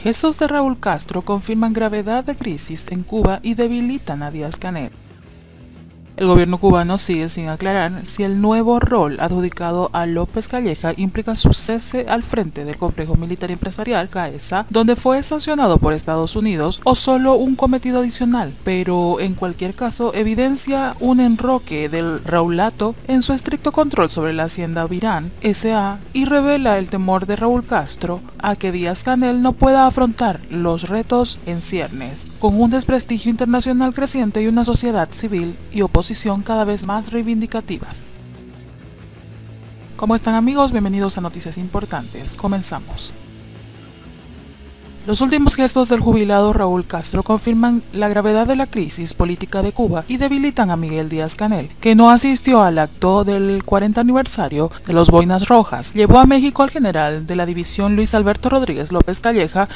Gestos de Raúl Castro confirman gravedad de crisis en Cuba y debilitan a Díaz-Canel. El gobierno cubano sigue sin aclarar si el nuevo rol adjudicado a López Calleja implica su cese al frente del complejo militar empresarial CAESA, donde fue sancionado por Estados Unidos, o solo un cometido adicional, pero en cualquier caso evidencia un enroque del Raulato en su estricto control sobre la hacienda Virán S.A. y revela el temor de Raúl Castro a que Díaz-Canel no pueda afrontar los retos en ciernes, con un desprestigio internacional creciente y una sociedad civil y oposición cada vez más reivindicativas. ¿Cómo están, amigos? Bienvenidos a Noticias Importantes. Comenzamos. Los últimos gestos del jubilado Raúl Castro confirman la gravedad de la crisis política de Cuba y debilitan a Miguel Díaz-Canel, que no asistió al acto del 40 aniversario de los Boinas Rojas. Llevó a México al general de la división Luis Alberto Rodríguez López Calleja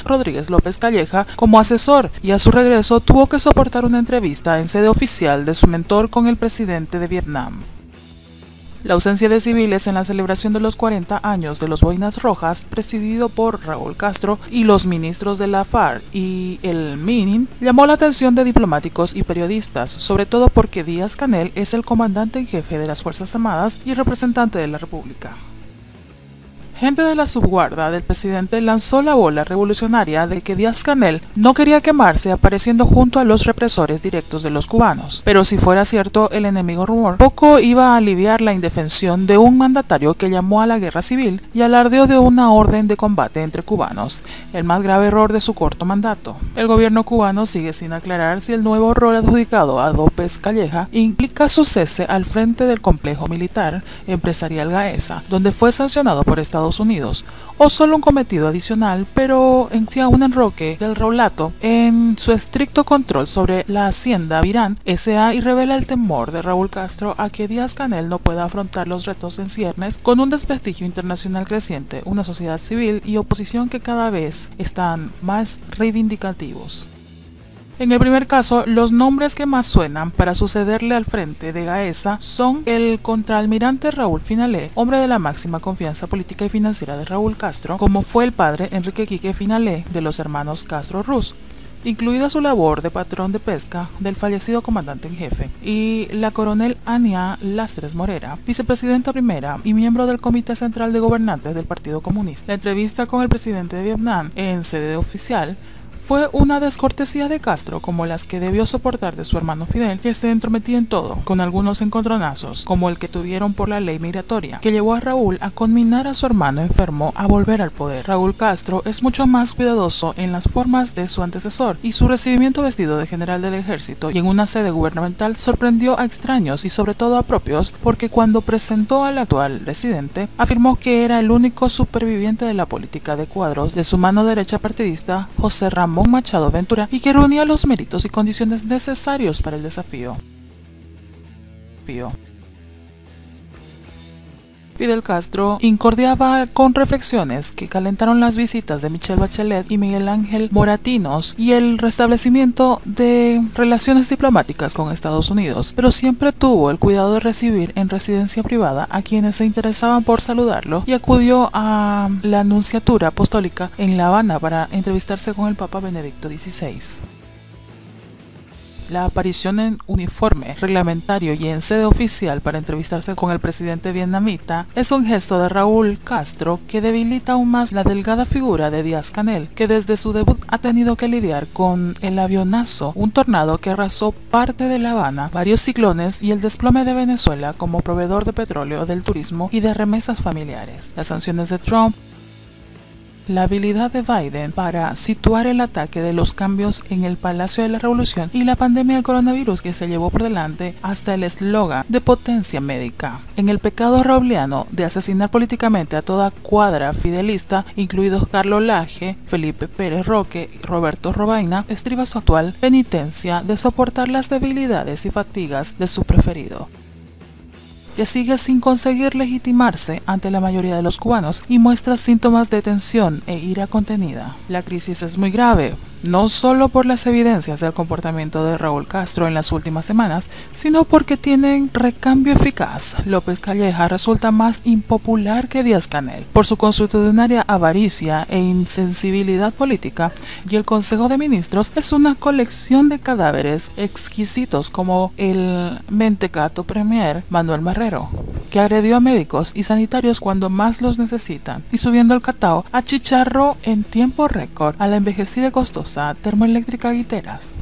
como asesor, y a su regreso tuvo que soportar una entrevista en sede oficial de su mentor con el presidente de Vietnam. La ausencia de civiles en la celebración de los 40 años de los Boinas Rojas, presidido por Raúl Castro y los ministros de la FARC y el MININ, llamó la atención de diplomáticos y periodistas, sobre todo porque Díaz-Canel es el comandante en jefe de las Fuerzas Armadas y representante de la República. Gente de la subguarda del presidente lanzó la bola revolucionaria de que Díaz-Canel no quería quemarse apareciendo junto a los represores directos de los cubanos. Pero si fuera cierto el enemigo rumor, poco iba a aliviar la indefensión de un mandatario que llamó a la guerra civil y alardeó de una orden de combate entre cubanos, el más grave error de su corto mandato. El gobierno cubano sigue sin aclarar si el nuevo rol adjudicado a López Calleja implica su cese al frente del complejo militar empresarial GAESA, donde fue sancionado por Estados Unidos, o solo un cometido adicional, pero en sí un enroque del Raulato en su estricto control sobre la hacienda Virán S.A. y revela el temor de Raúl Castro a que Díaz-Canel no pueda afrontar los retos en ciernes, con un desprestigio internacional creciente, una sociedad civil y oposición que cada vez están más reivindicativos. En el primer caso, los nombres que más suenan para sucederle al frente de GAESA son el contraalmirante Raúl Finalé, hombre de la máxima confianza política y financiera de Raúl Castro, como fue el padre Enrique Quique Finalé de los hermanos Castro-Ruz, incluida su labor de patrón de pesca del fallecido comandante en jefe, y la coronel Ania Lastres Morera, vicepresidenta primera y miembro del Comité Central de Gobernantes del Partido Comunista. La entrevista con el presidente de Vietnam en sede oficial fue una descortesía de Castro como las que debió soportar de su hermano Fidel, que se entrometía en todo, con algunos encontronazos, como el que tuvieron por la ley migratoria, que llevó a Raúl a conminar a su hermano enfermo a volver al poder. Raúl Castro es mucho más cuidadoso en las formas de su antecesor, y su recibimiento vestido de general del ejército y en una sede gubernamental sorprendió a extraños y sobre todo a propios, porque cuando presentó al actual presidente, afirmó que era el único superviviente de la política de cuadros de su mano derecha partidista, José Ramón Machado Ventura, y que reunía los méritos y condiciones necesarios para el desafío. Fidel Castro incordiaba con reflexiones que calentaron las visitas de Michelle Bachelet y Miguel Ángel Moratinos y el restablecimiento de relaciones diplomáticas con Estados Unidos, pero siempre tuvo el cuidado de recibir en residencia privada a quienes se interesaban por saludarlo, y acudió a la Nunciatura Apostólica en La Habana para entrevistarse con el Papa Benedicto XVI. La aparición en uniforme reglamentario y en sede oficial para entrevistarse con el presidente vietnamita es un gesto de Raúl Castro que debilita aún más la delgada figura de Díaz-Canel, que desde su debut ha tenido que lidiar con el avionazo, un tornado que arrasó parte de La Habana, varios ciclones y el desplome de Venezuela como proveedor de petróleo, del turismo y de remesas familiares, las sanciones de Trump, la habilidad de Biden para situar el ataque de los cambios en el Palacio de la Revolución y la pandemia del coronavirus que se llevó por delante hasta el eslogan de potencia médica. En el pecado rauliano de asesinar políticamente a toda cuadra fidelista, incluidos Carlos Laje, Felipe Pérez Roque y Roberto Robaina, estriba su actual penitencia de soportar las debilidades y fatigas de su preferido, que sigue sin conseguir legitimarse ante la mayoría de los cubanos y muestra síntomas de tensión e ira contenida. La crisis es muy grave, no solo por las evidencias del comportamiento de Raúl Castro en las últimas semanas, sino porque tienen recambio eficaz. López Calleja resulta más impopular que Díaz-Canel por su consuetudinaria avaricia e insensibilidad política, y el Consejo de Ministros es una colección de cadáveres exquisitos como el mentecato premier Manuel Marrero, que agredió a médicos y sanitarios cuando más los necesitan, y subiendo el catao achicharró en tiempo récord a la envejecida y costosa termoeléctrica Guiteras.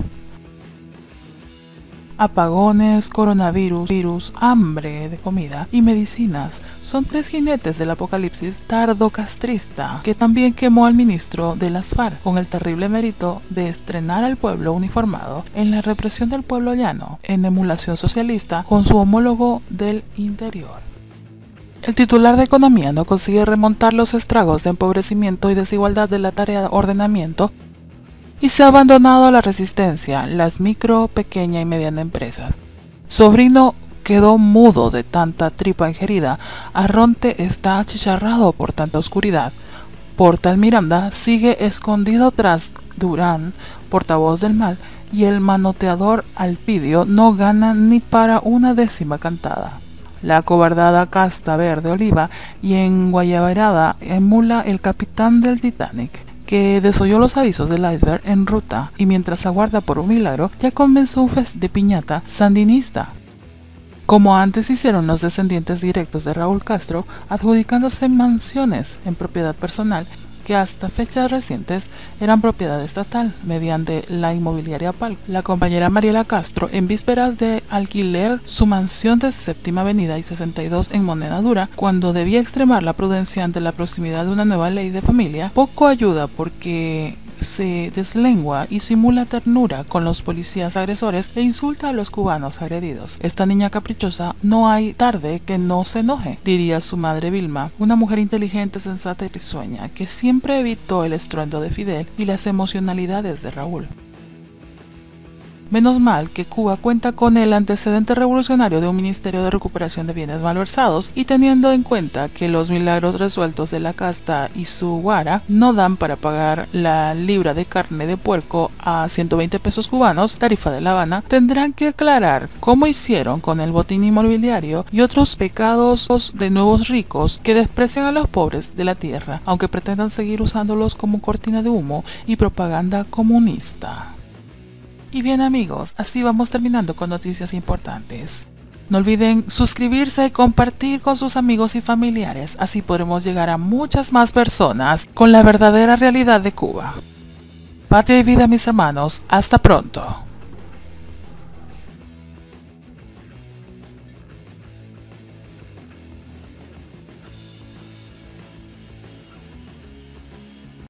Apagones, coronavirus, hambre de comida y medicinas son tres jinetes del apocalipsis tardocastrista que también quemó al ministro de las FARC con el terrible mérito de estrenar al pueblo uniformado en la represión del pueblo llano, en emulación socialista con su homólogo del interior. El titular de Economía no consigue remontar los estragos de empobrecimiento y desigualdad de la tarea de ordenamiento y se ha abandonado a la resistencia, las micro, pequeña y mediana empresas. Sobrino quedó mudo de tanta tripa ingerida, Arronte está achicharrado por tanta oscuridad. Portal Miranda sigue escondido tras Durán, portavoz del mal, y el manoteador Alpidio no gana ni para una décima cantada. La acobardada casta verde oliva y en Guayabarada emula el capitán del Titanic, que desoyó los avisos del iceberg en ruta y mientras aguarda por un milagro ya comenzó un fest de piñata sandinista, como antes hicieron los descendientes directos de Raúl Castro, adjudicándose mansiones en propiedad personal que hasta fechas recientes eran propiedad estatal mediante la inmobiliaria Palco. La compañera Mariela Castro, en vísperas de alquiler su mansión de Séptima Avenida y 62 en moneda dura, cuando debía extremar la prudencia ante la proximidad de una nueva ley de familia, poco ayuda porque se deslengua y simula ternura con los policías agresores e insulta a los cubanos agredidos. Esta niña caprichosa no hay tarde que no se enoje, diría su madre Vilma, una mujer inteligente, sensata y risueña, que siempre evitó el estruendo de Fidel y las emocionalidades de Raúl. Menos mal que Cuba cuenta con el antecedente revolucionario de un Ministerio de Recuperación de Bienes Malversados, y teniendo en cuenta que los milagros resueltos de la casta y su guara no dan para pagar la libra de carne de puerco a 120 pesos cubanos, tarifa de La Habana, tendrán que aclarar cómo hicieron con el botín inmobiliario y otros pecados de nuevos ricos que desprecian a los pobres de la tierra, aunque pretendan seguir usándolos como cortina de humo y propaganda comunista. Y bien amigos, así vamos terminando con noticias importantes. No olviden suscribirse y compartir con sus amigos y familiares, así podremos llegar a muchas más personas con la verdadera realidad de Cuba. Patria y vida mis hermanos, hasta pronto.